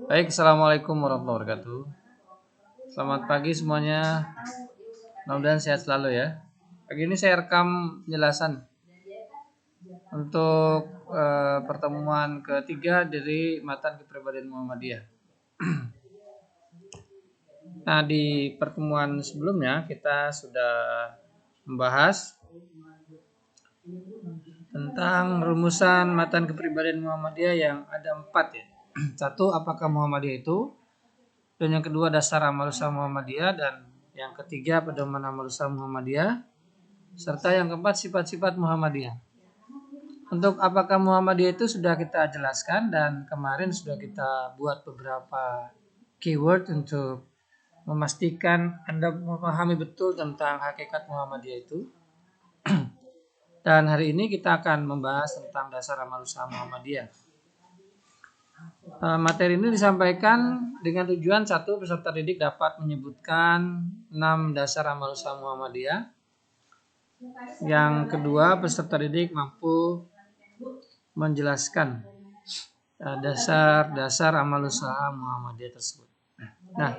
Baik, assalamualaikum warahmatullahi wabarakatuh. Selamat pagi semuanya. Mudah-mudahan sehat selalu ya. Pagi ini saya rekam penjelasan untuk pertemuan ketiga dari matan kepribadian Muhammadiyah. Nah, di pertemuan sebelumnya kita sudah membahas tentang rumusan matan kepribadian Muhammadiyah yang ada 4 ya. Satu, apakah Muhammadiyah itu? Dan yang kedua, dasar amal usaha Muhammadiyah, dan yang ketiga, pedoman amal usaha Muhammadiyah, serta yang keempat, sifat-sifat Muhammadiyah. Untuk apakah Muhammadiyah itu sudah kita jelaskan, dan kemarin sudah kita buat beberapa keyword untuk memastikan Anda memahami betul tentang hakikat Muhammadiyah itu. Dan hari ini kita akan membahas tentang dasar amal usaha Muhammadiyah. Materi ini disampaikan dengan tujuan satu, peserta didik dapat menyebutkan 6 dasar amal usaha Muhammadiyah. Yang kedua, peserta didik mampu menjelaskan dasar-dasar amal usaha Muhammadiyah tersebut. Nah,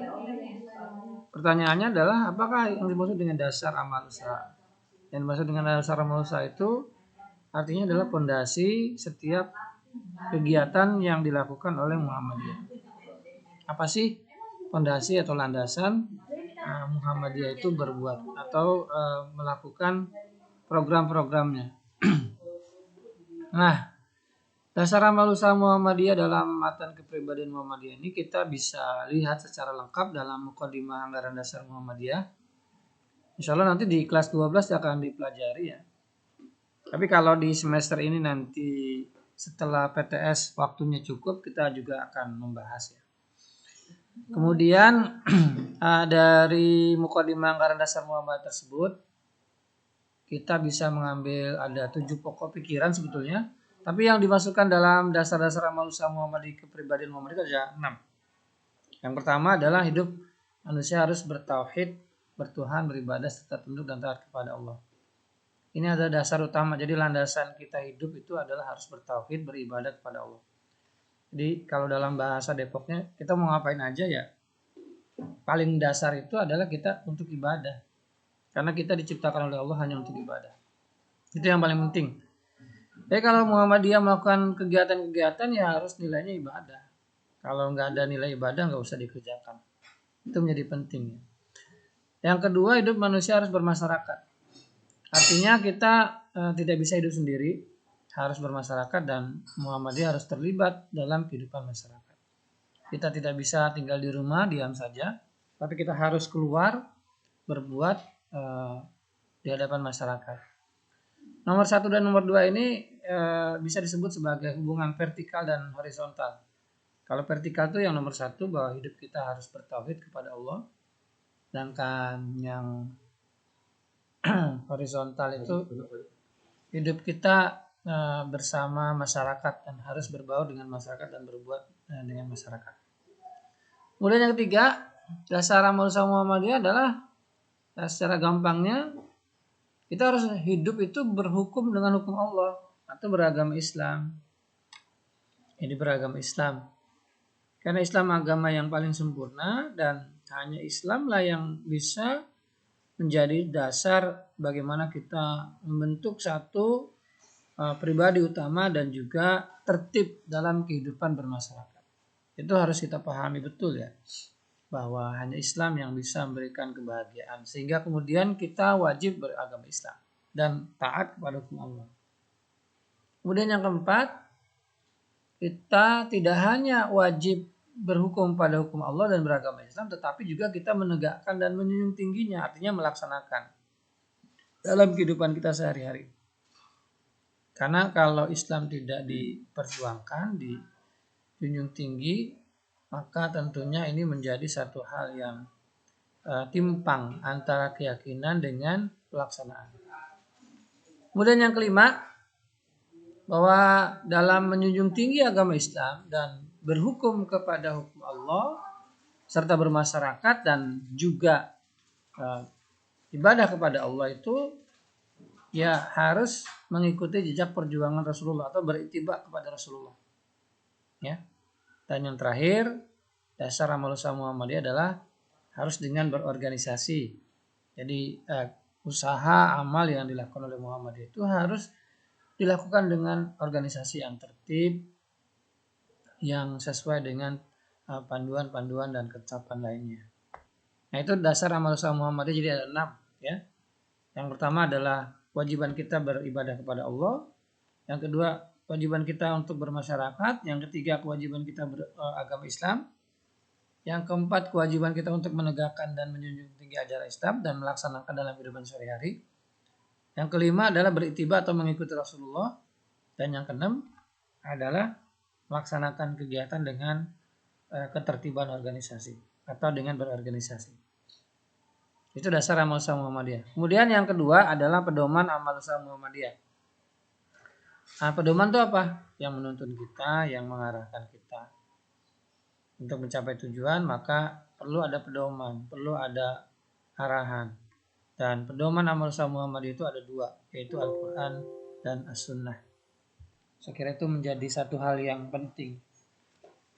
pertanyaannya adalah apakah yang dimaksud dengan dasar amal usaha? Yang dimaksud dengan dasar amal usaha itu artinya adalah fondasi setiap kegiatan yang dilakukan oleh Muhammadiyah. Apa sih fondasi atau landasan Muhammadiyah itu berbuat atau melakukan program-programnya? Nah, dasar amal usaha Muhammadiyah dalam matan kepribadian Muhammadiyah ini kita bisa lihat secara lengkap dalam Muqaddimah Anggaran Dasar Muhammadiyah. Insya Allah nanti di kelas 12 akan dipelajari ya. Tapi kalau di semester ini nanti setelah PTS waktunya cukup, kita juga akan membahas ya. Kemudian dari Muqaddimah Anggaran Dasar Muhammadiyah tersebut kita bisa mengambil ada 7 pokok pikiran sebetulnya. Tapi yang dimasukkan dalam dasar-dasar amal usaha Muhammadiyah kepribadian Muhammadiyah itu ada 6. Yang pertama adalah hidup manusia harus bertauhid, bertuhan, beribadah, serta tunduk dan taat kepada Allah. Ini adalah dasar utama. Jadi landasan kita hidup itu adalah harus bertauhid, beribadah kepada Allah. Jadi kalau dalam bahasa Depoknya, kita mau ngapain aja ya, paling dasar itu adalah kita untuk ibadah. Karena kita diciptakan oleh Allah hanya untuk ibadah. Itu yang paling penting. Jadi kalau Muhammadiyah melakukan kegiatan-kegiatan ya harus nilainya ibadah. Kalau nggak ada nilai ibadah nggak usah dikerjakan. Itu menjadi penting. Yang kedua, hidup manusia harus bermasyarakat. Artinya kita tidak bisa hidup sendiri, harus bermasyarakat, dan Muhammadiyah harus terlibat dalam kehidupan masyarakat. Kita tidak bisa tinggal di rumah diam saja, tapi kita harus keluar berbuat di hadapan masyarakat. Nomor 1 dan nomor 2 ini bisa disebut sebagai hubungan vertikal dan horizontal. Kalau vertikal itu yang nomor 1 bahwa hidup kita harus bertauhid kepada Allah, sedangkan yang horizontal itu hidup kita bersama masyarakat dan harus berbaur dengan masyarakat dan berbuat dengan masyarakat. Kemudian yang ketiga, dasar amal usaha Muhammadiyah adalah secara gampangnya kita harus hidup itu berhukum dengan hukum Allah atau beragama Islam. Ini beragama Islam. Karena Islam agama yang paling sempurna dan hanya Islamlah yang bisa menjadi dasar bagaimana kita membentuk satu pribadi utama dan juga tertib dalam kehidupan bermasyarakat. Itu harus kita pahami betul ya, bahwa hanya Islam yang bisa memberikan kebahagiaan, sehingga kemudian kita wajib beragama Islam dan taat kepada hukum Allah. Kemudian yang keempat, kita tidak hanya wajib berhukum pada hukum Allah dan beragama Islam, tetapi juga kita menegakkan dan menjunjung tingginya, artinya melaksanakan dalam kehidupan kita sehari-hari. Karena kalau Islam tidak diperjuangkan, dijunjung tinggi, maka tentunya ini menjadi satu hal yang timpang antara keyakinan dengan pelaksanaan. Kemudian yang kelima, bahwa dalam menjunjung tinggi agama Islam dan berhukum kepada hukum Allah serta bermasyarakat dan juga ibadah kepada Allah itu ya harus mengikuti jejak perjuangan Rasulullah atau beritibak kepada Rasulullah. Ya. Dan yang terakhir, dasar amal usaha Muhammadiyah adalah harus dengan berorganisasi. Jadi usaha amal yang dilakukan oleh Muhammadiyah itu harus dilakukan dengan organisasi yang tertib, yang sesuai dengan panduan-panduan dan ketetapan lainnya. Nah, itu dasar amal usaha Muhammadiyah, jadi ada 6 ya. Yang pertama adalah kewajiban kita beribadah kepada Allah. Yang kedua, kewajiban kita untuk bermasyarakat. Yang ketiga, kewajiban kita beragama Islam. Yang keempat, kewajiban kita untuk menegakkan dan menjunjung tinggi ajaran Islam dan melaksanakan dalam kehidupan sehari-hari. Yang kelima adalah beritiba atau mengikuti Rasulullah. Dan yang keenam adalah melaksanakan kegiatan dengan ketertiban organisasi atau dengan berorganisasi. Itu dasar amal usaha Muhammadiyah. Kemudian yang kedua adalah pedoman amal usaha Muhammadiyah. Nah, pedoman itu apa? Yang menuntun kita, yang mengarahkan kita untuk mencapai tujuan, maka perlu ada pedoman, perlu ada arahan. Dan pedoman amal usaha Muhammadiyah itu ada 2, yaitu Al-Quran dan As-Sunnah. Saya kira itu menjadi satu hal yang penting,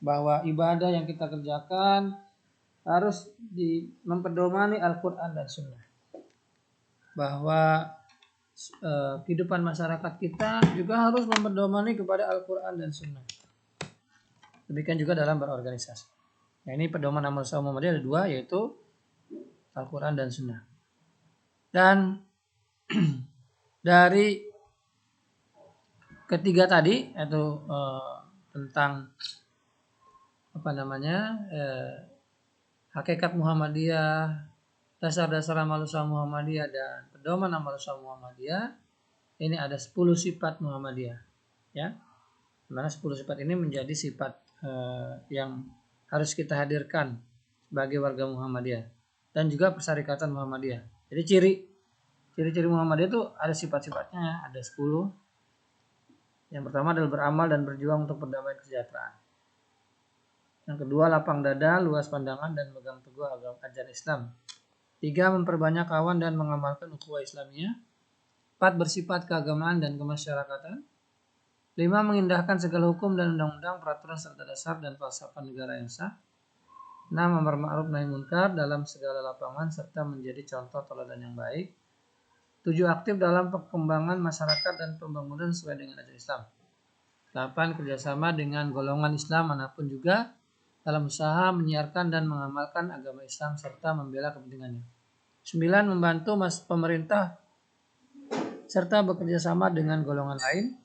bahwa ibadah yang kita kerjakan harus mempedomani Al-Quran dan Sunnah. Bahwa kehidupan masyarakat kita juga harus mempedomani kepada Al-Quran dan Sunnah. Demikian juga dalam berorganisasi. Nah, ini pedoman amal usaha Muhammadiyah ada 2, yaitu Al-Quran dan Sunnah. Dan dari ketiga tadi, yaitu tentang hakikat Muhammadiyah, dasar-dasar amal usaha Muhammadiyah, dan pedoman amal usaha Muhammadiyah, ini ada 10 sifat Muhammadiyah, ya. Dimana 10 sifat ini menjadi sifat yang harus kita hadirkan sebagai warga Muhammadiyah dan juga persyarikatan Muhammadiyah. Jadi ciri-ciri Muhammadiyah itu ada sifat-sifatnya, ada 10. Yang pertama adalah beramal dan berjuang untuk perdamaian kesejahteraan. Yang kedua, lapang dada, luas pandangan, dan megang teguh ajaran Islam. 3, memperbanyak kawan dan mengamalkan ukhuwah Islamiyah. 4, bersifat keagamaan dan kemasyarakatan. 5, mengindahkan segala hukum dan undang-undang, peraturan serta dasar dan falsafah negara yang sah. 6, amar ma'ruf nahi munkar dalam segala lapangan serta menjadi contoh teladan yang baik. 7, aktif dalam perkembangan masyarakat dan pembangunan sesuai dengan ajaran Islam. 8, kerjasama dengan golongan Islam manapun juga dalam usaha menyiarkan dan mengamalkan agama Islam serta membela kepentingannya. 9, membantu pemerintah serta bekerja sama dengan golongan lain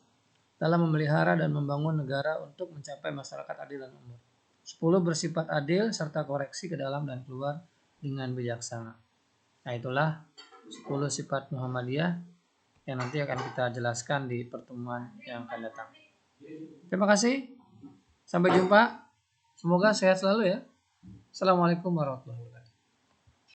dalam memelihara dan membangun negara untuk mencapai masyarakat adil dan makmur. 10, bersifat adil serta koreksi ke dalam dan keluar dengan bijaksana. Nah, itulah 10 sifat Muhammadiyah yang nanti akan kita jelaskan di pertemuan yang akan datang. Terima kasih. Sampai jumpa. Semoga sehat selalu ya. Assalamualaikum warahmatullahi wabarakatuh.